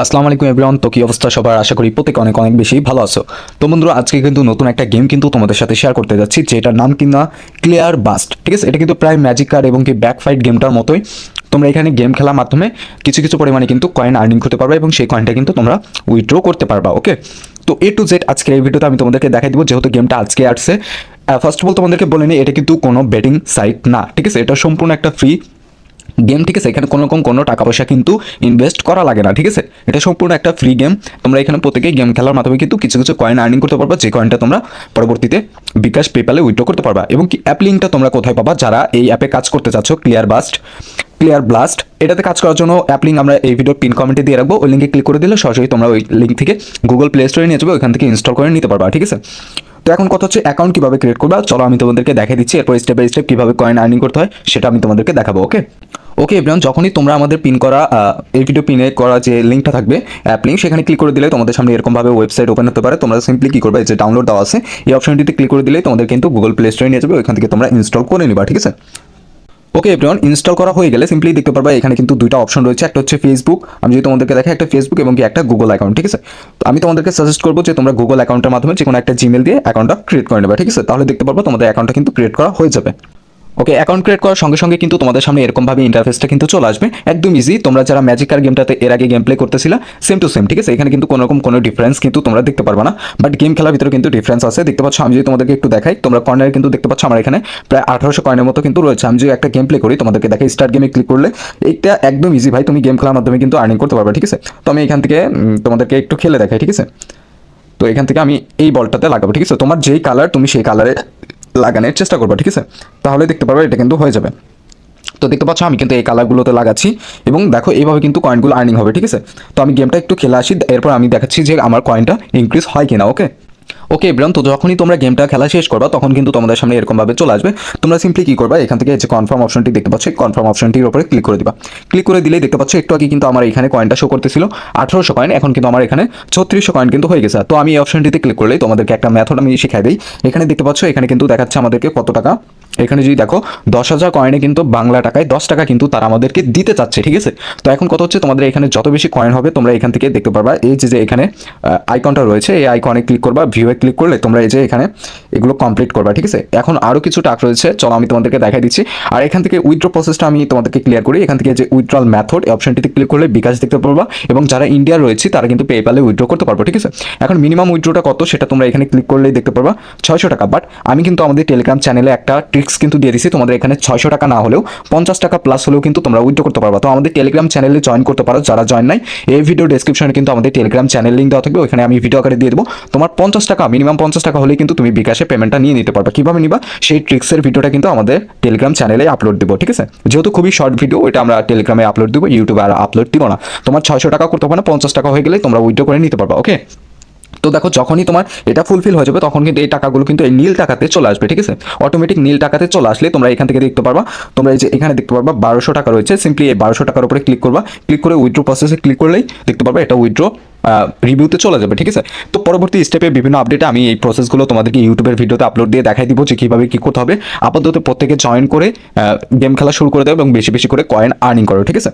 আসসালামু আলাইকুম এভরিওয়ান। তো কি অবস্থা সবার? আশা করি প্রত্যেকে অনেক অনেক বেশি ভালো আছো। তো বন্ধুরা, আজকে কিন্তু নতুন একটা গেম কিন্তু তোমাদের সাথে শেয়ার করতে যাচ্ছি, যেটার নাম কিনা ক্লিয়ার বাস্ট। ঠিক আছে, এটা কিন্তু প্রায় ম্যাজিক কার্ড এবং কি ব্যাক ফাইট গেমটার মতোই। তোমরা এখানে গেম খেলার মাধ্যমে কিছু কিছু পরিমাণে কিন্তু কয়েন আর্নিং করতে পারবে এবং সেই কয়েনটা কিন্তু তোমরা উইথড্র করতে পারবা। ওকে, তো এ টু জেড আজকের এই ভিডিওতে আমি তোমাদেরকে দেখাই দিব, যেহেতু গেমটা আজকে আসছে। ফার্স্ট অফ অল তোমাদেরকে বলে নিই, এটা কিন্তু কোনো বেটিং সাইট না। ঠিক আছে, এটা সম্পূর্ণ একটা ফ্রি গেম। ঠিক আছে, এখানে কোনো রকম কোনো টাকা পয়সা কিন্তু ইনভেস্ট করা লাগে না। ঠিক আছে, এটা সম্পূর্ণ একটা ফ্রি গেম। তোমরা এখানে প্রত্যেকেই গেম খেলার মাধ্যমে কিন্তু কিছু কিছু কয়েন আর্নিং করতে পারবা, যে কয়েনটা তোমরা পরবর্তীতে বিকাশ পেপ্যালে উইথড্র করতে পারবা। এবং কি অ্যাপ লিঙ্কটা তোমরা কোথায় পাবা? যারা এই অ্যাপে কাজ করতে চাচ্ছ, ক্লিয়ার ব্লাস্ট, এটাতে কাজ করার জন্য অ্যাপ লিঙ্ক আমরা এই ভিডিওর পিন কমেন্টে দিয়ে রাখবো। ওই লিঙ্কে ক্লিক করে দিলে সরাসরি তোমরা ওই লিঙ্ক থেকে গুগল প্লে স্টোরে নিয়ে যাবে, ওইখান থেকে ইনস্টল করে নিতে পারবা। ঠিক আছে, তো এখন কথা হচ্ছে অ্যাকাউন্ট কীভাবে ক্রিয়েট করবা। চলো আমি তোমাদেরকে দেখিয়ে দিচ্ছি, এরপর স্টেপ বাই স্টেপ কীভাবে কয়েন আর্নিং করতে হয় সেটা আমি তোমাদেরকে দেখাবো। ওকে এভরিওয়ান, যখনই তোমরা আমাদের পিন করা এই ভিডিও পিনে করা যে লিঙ্কটা থাকবে অ্যাপ লিঙ্ক, সেখানে ক্লিক করে দিলে তোমাদের সামনে এরকমভাবে ওয়েবসাইট ওপেন হতে পারে। তোমরা সিম্পলি কী করবে, যে ডাউনলোড দেওয়া আছে এই অপশনটিতে ক্লিক করে দিলে তোমাদের কিন্তু গুগল প্লে স্টোরে নিয়ে যাবে, ওইখান থেকে তোমরা ইনস্টল করে নিবা। ঠিক আছে, ওকে এভরিওয়ান, ইনস্টল করা হয়ে গেলে সিম্পলি দেখতে পারবা এখানে কিন্তু দুইটা অপশন রয়েছে, একটা হচ্ছে ফেসবুক। আমি যদি তোমাদেরকে দেখাই, একটা ফেসবুক এবং কি একটা গুগল অ্যাকাউন্ট। ঠিক আছে, তো আমি তোমাদেরকে সাজেস্ট করবো যে তোমরা গুগল অ্যাকাউন্টের মাধ্যমে যে কোনো একটা জিমেল দিয়ে অ্যাকাউন্টটা ক্রিয়েট করে নেবে। ঠিক আছে, তাহলে দেখতে পারবো তোমাদের অ্যাকাউন্টটা কিন্তু ক্রিয়েট করা হয়ে যাবে। ওকে, অ্যাকাউন্ট ক্রিয়েট করার সঙ্গে সঙ্গে কিন্তু তোমাদের সামনে এরকমভাবে ইন্টারফেসটা কিন্তু চলে আসবে, একদম ইজি। তোমরা যারা ম্যাজিক কার গেমটাতে এর আগে গেম প্লে করতেছিলা, সেম টু সেম। ঠিক আছে, এখানে কিন্তু কোনো রকম কোনো ডিফারেন্স কিন্তু তোমরা দেখতে পারবে না, বাট গেম খেলার ভিতরে কিন্তু ডিফারেন্স আছে। দেখতে পাচ্ছ, আমি যদি তোমাদেরকে একটু দেখাই, তোমরা কর্নারে কিন্তু দেখতে পাচ্ছ আমার এখানে প্রায় 1800 কয়েনের মতো কিন্তু রয়েছে। আমি যদি একটা গেম প্লে করি, তোমাদেরকে দেখাই, স্টার্ট গেমে ক্লিক করলে এটা একদম ইজি ভাই, তুমি গেম খেলার মাধ্যমে কিন্তু আর্নিং করতে পারবে। ঠিক আছে, তো আমি এখান থেকে তোমাদেরকে একটু খেলে দেখাই। ঠিক আছে, তো এখান থেকে আমি এই বলটাতে লাগাবো। ঠিক আছে, তোমার যেই কালার তুমি সেই কালারে লাগানোর চেষ্টা করবো। ঠিক আছে, তাহলে দেখতে পারবে এটা কিন্তু হয়ে যাবে। তো দেখতে পাচ্ছ আমি কিন্তু এই কালারগুলোতে লাগাচ্ছি এবং দেখো এইভাবে কিন্তু কয়েনগুলো আর্নিং হবে। ঠিক আছে, তো আমি গেমটা একটু খেলে আসি, এরপর আমি দেখাচ্ছি যে আমার কয়েনটা ইনক্রিজ হয় কিনা। ওকে এভরিওয়ান, তো যখনই তোমরা গেমটা খেলা শেষ করবা, তখন কিন্তু তোমাদের সামনে এরকমভাবে চলে আসবে। তোমরা সিম্পলি কী করবা, এখান থেকে যে কনফার্ম অপশনটি দেখতে পাচ্ছ, কনফার্ম অপশনটির উপরে ক্লিক করে দিবা। ক্লিক করে দিলেই দেখতে পাচ্ছ একটু আগে কিন্তু আমার এখানে কয়েনটা শো করতেছিল 1800 কয়েন, এখন কিন্তু আমার এখানে 3600 কয়েন কিন্তু হয়ে গেছে। তো আমি এই অপশনটিতে ক্লিক করলেই তোমাদেরকে একটা মেথড আমি শিখাই দিই। এখানে দেখতে পাচ্ছ, এখানে কিন্তু দেখাচ্ছে আমাদেরকে কত টাকা। এখানে যদি দেখো 10,000 কয়েনে কিন্তু বাংলা টাকায় 10 টাকা কিন্তু তারা আমাদেরকে দিতে চাচ্ছে। ঠিক আছে, তো এখন কত হচ্ছে, তোমাদের এখানে যত বেশি কয়েন হবে তোমরা এখান থেকে দেখতে পারবা, এই যে এখানে আইকনটা রয়েছে, এই আইকনে ক্লিক করবা, ভিউয়ে ক্লিক করলে তোমরা এই যে এখানে এগুলো কমপ্লিট করবা। ঠিক আছে, এখন আরও কিছু টাস্ক রয়েছে, চলো আমি তোমাদেরকে দেখাই দিচ্ছি। আর এখান থেকে উইথড্র প্রসেসটা আমি তোমাদেরকে ক্লিয়ার করি। এখান থেকে যে উইথড্রল মেথড এই অপশনটিতে ক্লিক করলে বিকাশ দেখতে পারবা, এবং যারা ইন্ডিয়া রয়েছে তারা কিন্তু পেপ্যালে উইথড্র করতে পারবো। ঠিক আছে, এখন মিনিমাম উইথড্রটা কত সেটা তোমরা এখানে ক্লিক করলেই দেখতে পারবা 600 টাকা। বাট আমি কিন্তু আমাদের টেলিগ্রাম চ্যানেলে একটা ট্রিক্স কিন্তু দিয়ে দিচ্ছি, তোমাদের এখানে 600 টাকা না হলেও 50 টাকা প্লাস হলেও কিন্তু তোমরা উইথড্র করতে পারবা। তো আমাদের টেলিগ্রাম চ্যানেলে জয়েন করতে পারো, যারা জয়েন নাই এই ভিডিও ডেসক্রিপশনে কিন্তু আমাদের টেলিগ্রাম চ্যানেল লিঙ্ক দেওয়া থাকবে, ওখানে আমি ভিডিও আকারে দিয়ে দেবো। তোমার 50 টাকা মিনিমাম 50 টাকা হলেই কিন্তু তুমি বিকাশে পেমেন্টটা নিয়ে নিতে পারবা। কীভাবে নিবা সেই ট্রিক্সের ভিডিওটা কিন্তু আমাদের টেলিগ্রাম চ্যানেলে আপলোড দেবো। ঠিক আছে, যেহেতু খুবই শর্ট ভিডিও, এটা আমরা টেলিগ্রামে আপলোড দেবো, ইউটিউবে আর আপলোড দিব না। তোমার 600 টাকা করতে হবে না, 50 টাকা হয়ে গেলে তোমরা উইথড্র করে নিতে পারবা। ওকে, তো দেখো যখনই তোমার এটা ফুলফিল হয়ে যাবে, তখন কিন্তু এই টাকাগুলো কিন্তু এই নীল টাকাতে চলে আসবে। ঠিক আছে, অটোমেটিক নীল টাকাতে চলে আসলে তোমরা এখান থেকে দেখতে পারবা, তোমরা এই যে এখানে দেখতে পারবা 1200 টাকা রয়েছে। সিম্পলি এই 1200 টাকার উপরে ক্লিক করবা, ক্লিক করে উইথড্র প্রসেসে ক্লিক করলেই দেখতে পারবা এটা উইথড্র রিভিউতে চলে যাবে। ঠিক আছে, তো পরবর্তী স্টেপে বিভিন্ন আপডেটে আমি এই প্রসেসগুলো তোমাদেরকে ইউটিউবের ভিডিওতে আপলোড দিয়ে দেখাই দিব যে কীভাবে কী করতে হবে। আপাতত প্রত্যেকে জয়েন করে গেম খেলা শুরু করে দেবে এবং বেশি বেশি করে কয়েন আর্নিং করো। ঠিক আছে,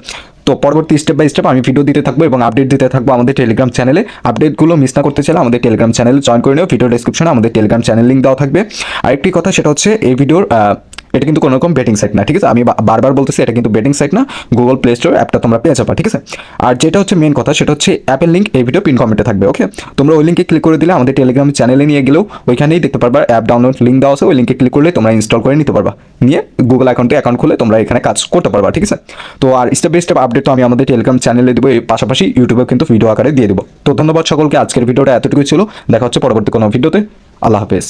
তো পরবর্তী স্টেপ বাই স্টেপ আমি ভিডিও দিতে থাকবো এবং আপডেট দিতে থাকবো আমাদের টেলিগ্রাম চ্যানেলে। আপডেটগুলো মিস না করতে চাইলে আমাদের টেলিগ্রাম চ্যানেলে জয়েন করে নিও, ভিডিও ডেসক্রিপশনে আমাদের টেলিগ্রাম চ্যানেল লিঙ্ক দেওয়া থাকবে। আরেকটি কথা, সেটা হচ্ছে এই ভিডিওর এটা কিন্তু কোনো রকম বেটিং সাইট না। ঠিক আছে, আমি বারবার বলতেছি এটা কিন্তু বেটিং সাইট না, গুগল প্লে স্টোর অ্যাপটা তোমরা পেয়ে যাবা। ঠিক আছে, আর যেটা হচ্ছে মেন কথা, সেটা হচ্ছে অ্যাপের লিঙ্ক এই ভিডিও পিন কমেন্টে থাকবে। ওকে, তোমরা ওই লিঙ্কে ক্লিক করে দিলে আমাদের টেলিগ্রাম চ্যানেলে নিয়ে গেলেও ওইখানেই দেখতে পারবা অ্যাপ ডাউনলোড লিঙ্ক দেওয়া আছে, ওই লিঙ্কে ক্লিক করলে তোমরা ইনস্টল করে নিতে পারবা, নিয়ে গুগল অ্যাকাউন্ট খুলে তোমরা এখানে কাজ করতে পারবা। ঠিক আছে, তো আর স্টেপ বাই স্টেপ আপডেট তো আমি আমাদের টেলিগ্রাম চ্যানেলে দেবো, এই পাশাপাশি ইউটিউবে কিন্তু ভিডিও আকারে দিয়ে দেবো। তো ধন্যবাদ সকলকে, আজকের ভিডিওটা এতটুকুই ছিল। দেখা হচ্ছে পরবর্তী কোনো ভিডিওতে। আল্লাহ হাফেজ।